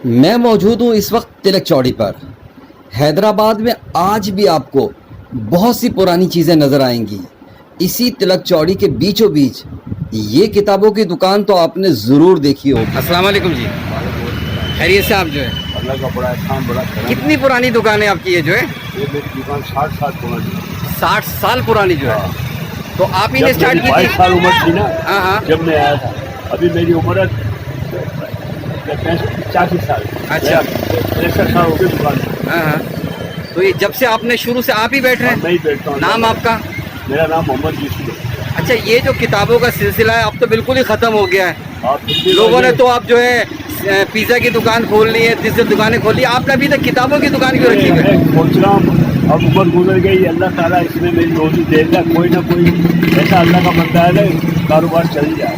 मैं मौजूद हूँ इस वक्त तिलक चौड़ी पर। हैदराबाद में आज भी आपको बहुत सी पुरानी चीज़ें नज़र आएंगी। इसी तिलक चौड़ी के बीचों बीच ये किताबों की दुकान तो आपने ज़रूर देखी होगी। अस्सलाम वालेकुम जी, खैरियत से? आप जो है अल्लाह का बड़ा एहसान, बड़ा करम। कितनी पुरानी दुकान है आपकी ये जो है? ये मेरी दुकान 60 साल पुरानी है। 60 साल पुरानी जो है। तो आप ही ने जब स्टार्ट मेरी की 22 थी? साल उम्र थी ना, हाँ हाँ। जब मैं आया था। अभी मेरी उम्र है 85 साल। अच्छा। 63 साल हो गए दुकान में। हाँ हाँ। तो ये जब से आपने शुरू से आप ही बैठ रहे मैं ही हैं? बैठता हूँ। नाम आपका? मेरा नाम मोहम्मद यूसुफ है। अच्छा, ये जो किताबों का सिलसिला है अब तो बिल्कुल ही ख़त्म हो गया है। आप हिंदी लोगों ने वाले- तो आप जो है पिज़्ज़ा की दुकान खोल ली है, तीसरी दुकानें खोल ली, आपने अभी तक किताबों की दुकान क्यों रखी है? मैं सोच रहा हूँ, अब उम्र गुजर गई, अल्लाह ताला इसमें मेरी रोजी देगा। कोई ना कोई ऐसा अल्लाह का बंदा है ना, कारोबार चल जाए।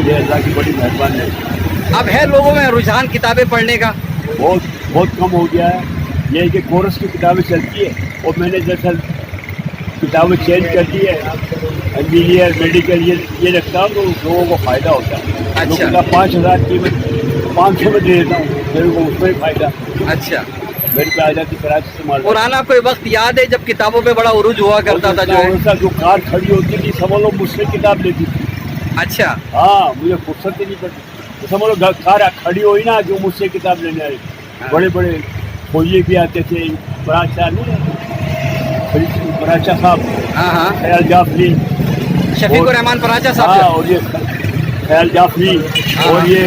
ये अल्लाह की बड़ी मेहरबानी है। अब है लोगों में रुझान किताबें पढ़ने का? बहुत बहुत कम हो गया है। ये है कि कोर्स की किताबें चलती है और मैंने जैसा किताबें चेंज कर दी है, इंजीनियर, मेडिकल, ये रखता हूँ तो लोगों को फ़ायदा होता है। अच्छा। लोगों का 5,000 कीमत 500 में दे देता हूँ, मेरे को उसमें फ़ायदा। अच्छा। मेरी पे आ जाती कराची से माल। पुराना कोई वक्त याद है जब किताबों पे बड़ा उरूज हुआ करता था जो है? ऐसा जो कार खड़ी होती थी, सब लोग मुझसे किताब लेती थी। अच्छा। हाँ, मुझे फुर्सत ही नहीं पड़ती। तो सब लोग कार खड़ी हुई ना, जो मुझसे किताब लेने आए। बड़े बड़े खोइए भी आते थे, पराचा नहीं, पराचा साहब, हाँ हाँ। ख्याल जाफरी, शफीकुर रहमान पराचा साहब हाँ, जो? और ये ख्याल जाफरी, हाँ। और ये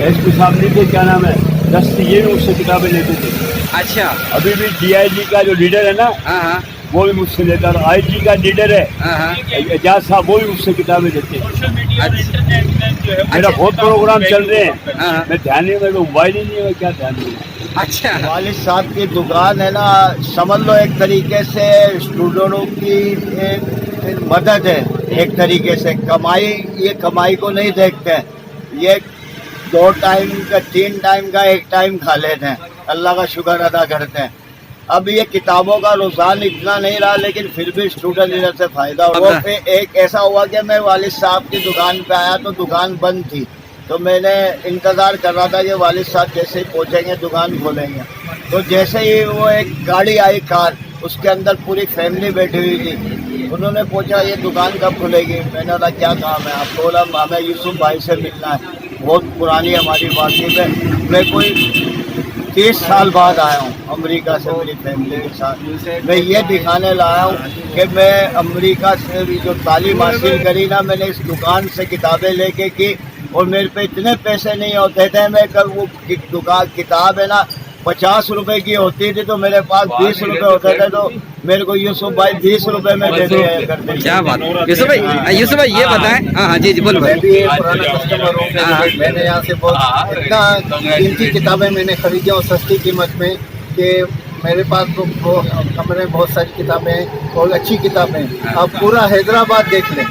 एसपी साहब नहीं थे, क्या नाम है, दस्ती, ये भी मुझसे किताबें लेते थे। अच्छा। अभी भी DIG का जो लीडर है ना, हाँ हाँ। वो भी मुझसे लेता है। IG का लीडर है हाँ हाँ। एजाज साहब, वो भी मुझसे किताबें देते हैं। मेरा अच्छा। बहुत प्रोग्राम चल रहे हैं, हाँ। मैं ध्यान नहीं, मेरे को मोबाइल ही नहीं है, मैं क्या ध्यान दूँ। अच्छा। वालिद साहब की दुकान है ना, समझ लो एक तरीके से स्टूडेंटों की एक मदद है। एक तरीके से कमाई, ये कमाई को नहीं देखते हैं, ये 2 टाइम का 3 टाइम का 1 टाइम खा लेते हैं, अल्लाह का शुक्र अदा करते हैं। अब ये किताबों का रुझान इतना नहीं रहा, लेकिन फिर भी स्टूडेंट इधर से फ़ायदा हुआ। फिर एक ऐसा हुआ कि मैं वालिद साहब की दुकान पे आया तो दुकान बंद थी, तो मैंने इंतज़ार कर रहा था कि वालिद साहब जैसे ही पहुँचेंगे दुकान खोलेंगे। तो जैसे ही वो एक गाड़ी आई, कार, उसके अंदर पूरी फैमिली बैठी हुई थी। उन्होंने पूछा ये दुकान कब खुलेगी? मैंने बोला क्या काम है? आप बोला हमें यूसुफ भाई से मिलना है, बहुत पुरानी हमारी बातचीत है। मैं कोई 30 साल बाद आया हूँ अमेरिका से मेरी फैमिली के साथ। मैं ये दिखाने लाया हूँ कि मैं अमेरिका से भी जो तालीम हासिल करी ना, मैंने इस दुकान से किताबें लेके की, और मेरे पे इतने पैसे नहीं होते थे। मैं कल वो दुकान किताब है ना 50 रुपए की होती थी, तो मेरे पास 20 रुपए होते थे, तो मेरे को यूसुफ भाई 20 रुपए में दे दिया करते। क्या बात है यूसुफ भाई, ये बताएं। हाँ हाँ जी जी, बोलो। मैं भी एक पुराना कस्टमर हूँ। मैंने यहाँ से बहुत इतना कीमती किताबें मैंने खरीदी और सस्ती कीमत में, कि मेरे पास तो कमरे में बहुत सारी किताबें हैं और अच्छी किताबें हैं। आप पूरा हैदराबाद देख लें,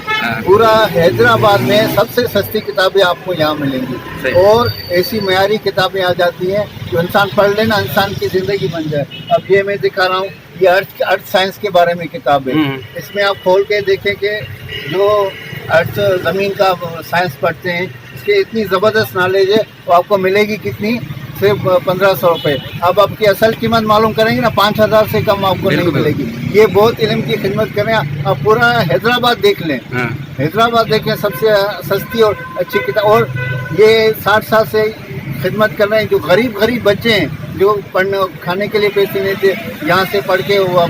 पूरा हैदराबाद में सबसे सस्ती किताबें आपको यहाँ मिलेंगी, और ऐसी मयारी किताबें आ जाती हैं जो इंसान पढ़ लेना, इंसान की ज़िंदगी बन जाए। अब ये मैं दिखा रहा हूँ, ये अर्थ साइंस के बारे में किताब है। इसमें आप खोल के देखें कि जो अर्थ ज़मीन का साइंस पढ़ते हैं, इसकी इतनी ज़बरदस्त नॉलेज है, वो आपको मिलेगी कितनी? सिर्फ 1500 रुपये। अब आपकी असल कीमत मालूम करेंगे ना, 5000 से कम आपको नहीं मिलेगी। ये बहुत इल्म की खिदमत करें। आप पूरा हैदराबाद देख लें, हैदराबाद देखें, सबसे सस्ती और अच्छी किताब। और ये 60 साल से खिदमत कर रहे हैं, जो गरीब बच्चे हैं, जो पढ़ने खाने के लिए पैसे नहीं थे, यहाँ से पढ़ के वो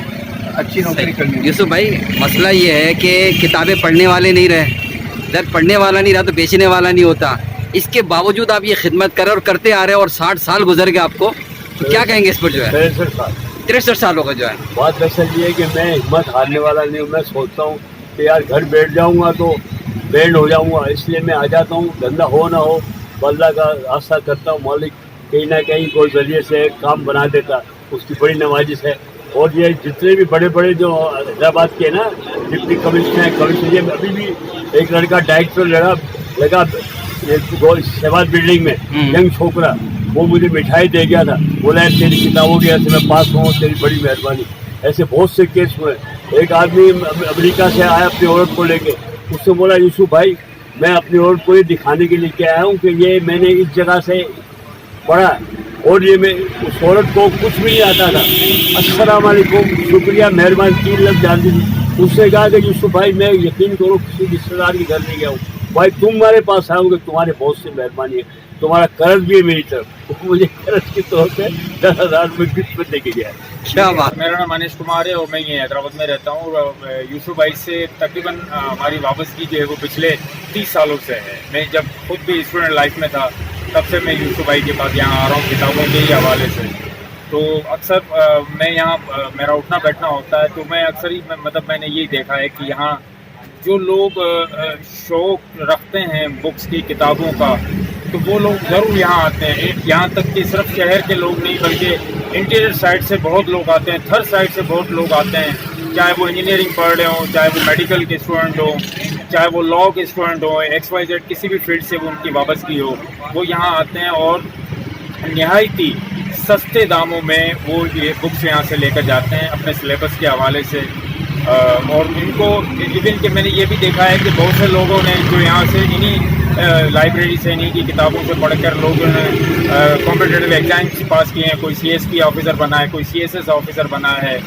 अच्छी नौकरी करनी। यूसुफ भाई, मसला ये है कि किताबें पढ़ने वाले नहीं रहे। जब पढ़ने वाला नहीं रहा तो बेचने वाला नहीं होता। इसके बावजूद आप ये खिदमत कर रहे और करते आ रहे हैं, और 60 साल गुजर गए आपको, तो क्या कहेंगे इस पर जो है? 63 सालों का जो है। बात ऐसा ये है कि मैं हिम्मत हारने वाला नहीं हूँ। मैं सोचता हूँ कि यार घर बैठ जाऊँगा तो बैंड हो जाऊँगा, इसलिए मैं आ जाता हूँ। धंधा हो ना हो, अल्लाह का आशा करता हूँ, मालिक कहीं ना कहीं कोई जरिए से काम बना देता, उसकी बड़ी नवाजिश है। और ये जितने भी बड़े बड़े जो हैदराबाद के ना डिप्टी कमिश्नर, ये अभी भी एक लड़का डायरेक्टर लगा ये शहबाज बिल्डिंग में, यंग छोकरा, वो मुझे मिठाई दे गया था, बोला है तेरी किताबों की ऐसे मैं पास हूँ, तेरी बड़ी मेहरबानी। ऐसे बहुत से केस हुए। एक आदमी अमेरिका से आया अपनी औरत को लेके, उससे बोला यूसुफ भाई मैं अपनी औरत को ये दिखाने के लिए क्या आया हूँ कि ये मैंने इस जगह से पढ़ा, और ये मैं उस औरत को कुछ भी नहीं आता था, अस्सलाम वालेकुम, शुक्रिया, मेहरबानी, 3 लफ्ज़ जानती थी। उससे कहा कि यूसुफ भाई मैं यकीन करो किसी रिश्तेदार के घर नहीं गया हूँ, भाई तुम हमारे पास आओगे, तुम्हारे बहुत सी मेहरबानी है, तुम्हारा कर्ज भी है मेरी तरफ, तो मुझे कर्ज के तौर पे 10,000 रुपये किस्त पे देके गया। क्या बात। मेरा नाम मनीष कुमार है और मैं ये हैदराबाद में रहता हूँ। और यूसुफ भाई से तकरीबन हमारी वापसगी जो है वो पिछले 30 सालों से है। मैं जब खुद भी स्टूडेंट लाइफ में था तब से मैं यूसुफ भाई के पास यहाँ आ रहा हूँ किताबों के ही हवाले से। तो अक्सर मैं यहाँ मेरा उठना बैठना होता है, तो मैं अक्सर ही मतलब मैंने यही देखा है कि यहाँ जो लोग शौक रखते हैं बुक्स की, किताबों का, तो वो लोग ज़रूर यहाँ आते हैं। यहाँ तक कि सिर्फ शहर के लोग नहीं बल्कि इंटीरियर साइड से बहुत लोग आते हैं, थर्ड साइड से बहुत लोग आते हैं, चाहे वो इंजीनियरिंग पढ़ रहे हों, चाहे वो मेडिकल के स्टूडेंट हों, चाहे वो लॉ के स्टूडेंट हों, XYZ किसी भी फील्ड से वो उनकी वापसगी हो, वो यहाँ आते हैं और नहायत ही सस्ते दामों में वो ये बुक्स यहाँ से लेकर जाते हैं अपने सिलेबस के हवाले से। और इनको इवन कि मैंने ये भी देखा है कि बहुत से लोगों ने जो यहाँ से इन्हीं लाइब्रेरी से, इन्हीं की किताबों से पढ़कर लोगों ने कॉम्पिटिटिव एग्जाम्स पास किए हैं। कोई CSP ऑफिसर बना है, कोई CSS ऑफिसर बना है,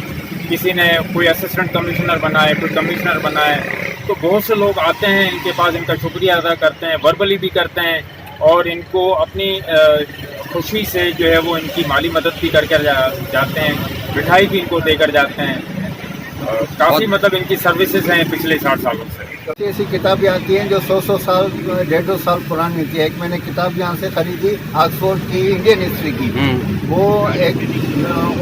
किसी ने कोई असिस्टेंट कमिश्नर बना है, कोई कमिश्नर बना है। तो बहुत से लोग आते हैं इनके पास, इनका शुक्रिया अदा करते हैं, वर्बली भी करते हैं, और इनको अपनी खुशी से जो है वो इनकी माली मदद भी कर जाते हैं, मिठाई भी इनको देकर जाते हैं। काफ़ी मतलब इनकी सर्विसेज हैं पिछले 60 सालों से। ऐसी किताबें आती हैं जो 100 साल 150 साल पुरानी थी। एक मैंने किताब यहाँ से खरीदी ऑक्सफोर्ड की इंडियन हिस्ट्री की, वो एक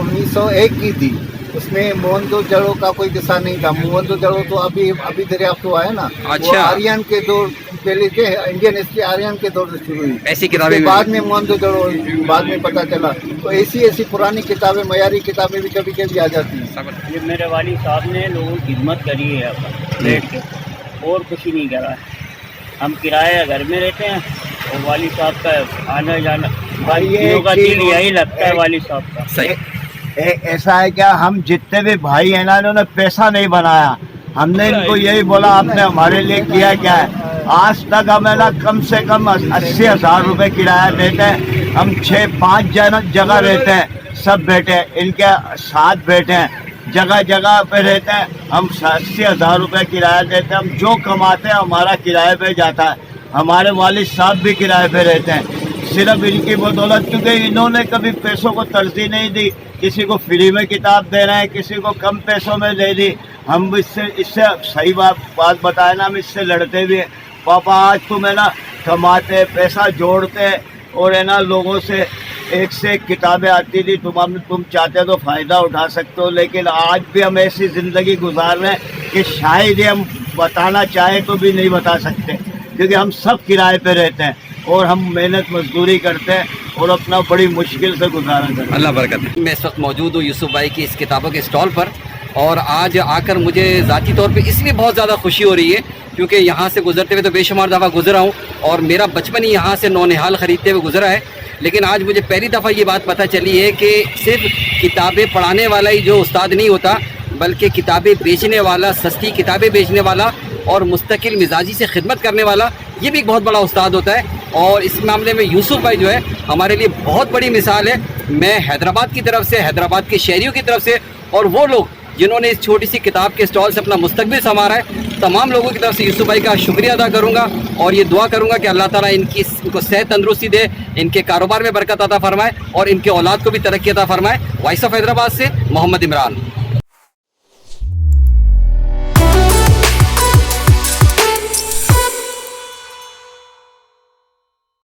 1901 की थी। उसमें मोहनजोदड़ो का कोई किस्सा नहीं था। मोहनजोदड़ो तो अभी दरियाफ्त हुआ है ना। अच्छा। वो आर्यन के दौर पहले के इंडियन हिस्ट्री आर्यन के दौर से शुरू हुई। ऐसी किताबें बाद में मोहनजोदड़ो बाद में पता चला। तो ऐसी पुरानी किताबें, मयारी किताबें भी कभी कभी आ जाती हैं। ये मेरे वाली साहब ने लोगों की खिदमत करी है अपन बैठ के, और कुछ ही नहीं करा है। हम किराया घर में रहते हैं और वाली साहब का आना जाना भाई का दिल यही लगता है वाली साहब का। सही। ऐसा है क्या, हम जितने भी भाई हैं ना, इन्होंने पैसा नहीं बनाया। हमने इनको यही बोला आपने हमारे लिए किया क्या है। आज तक हमें ना कम से कम 80,000 रुपये किराया देते हैं। हम 6-5 जगह रहते हैं, सब बैठे हैं, इनके साथ बैठे हैं, जगह जगह पे रहते हैं। हम 80,000 रुपये किराया देते हैं। हम जो कमाते हैं हमारा किराए पे जाता है। हमारे वालिद साहब भी किराए पे रहते हैं, सिर्फ इनकी बदौलत, क्योंकि इन्होंने कभी पैसों को तरजीह नहीं दी। किसी को फ्री में किताब दे रहे हैं, किसी को कम पैसों में दे दी। हम इससे सही बात बताए ना, हम इससे लड़ते भी हैं। पापा आज तुम है ना कमाते, पैसा जोड़ते और है ना लोगों से एक से एक किताबें आती थी, तुम चाहते तो फ़ायदा उठा सकते हो। लेकिन आज भी हम ऐसी ज़िंदगी गुजार रहे हैं कि शायद ही हम बताना चाहे तो भी नहीं बता सकते, क्योंकि हम सब किराए पे रहते हैं और हम मेहनत मजदूरी करते हैं और अपना बड़ी मुश्किल से गुजारा करते हैं। अल्लाह बरकत है। मैं इस वक्त मौजूद हूँ यूसुफ भाई की इस किताबों के स्टॉल पर, और आज आकर मुझे ज़ाती तौर पे इसलिए बहुत ज़्यादा खुशी हो रही है क्योंकि यहाँ से गुजरते हुए तो बेशुमार दफ़ा गुजरा हूँ और मेरा बचपन ही यहाँ से नौनिहाल ख़रीदते हुए गुजरा है। लेकिन आज मुझे पहली दफ़ा ये बात पता चली है कि सिर्फ किताबें पढ़ाने वाला ही जो उस्ताद नहीं होता, बल्कि किताबें बेचने वाला, सस्ती किताबें बेचने वाला और मुस्तकिल मिजाजी से खिदमत करने वाला, ये भी एक बहुत बड़ा उस्ताद होता है। और इस मामले में यूसुफ भाई जो है हमारे लिए बहुत बड़ी मिसाल है। मैं हैदराबाद की तरफ से, हैदराबाद के शहरियों की तरफ से और वो लोग जिन्होंने इस छोटी सी किताब के स्टॉल से अपना मुस्तकबिल संवारा है, तमाम लोगों की तरफ से यूसुफ भाई का शुक्रिया अदा करूंगा और ये दुआ करूंगा कि अल्लाह ताला इनको सेहत तंदुरुस्ती दे, इनके कारोबार में बरकत अता फरमाए और इनके औलाद को भी तरक्की अता फरमाए। वॉइस ऑफ हैदराबाद से मोहम्मद इमरान।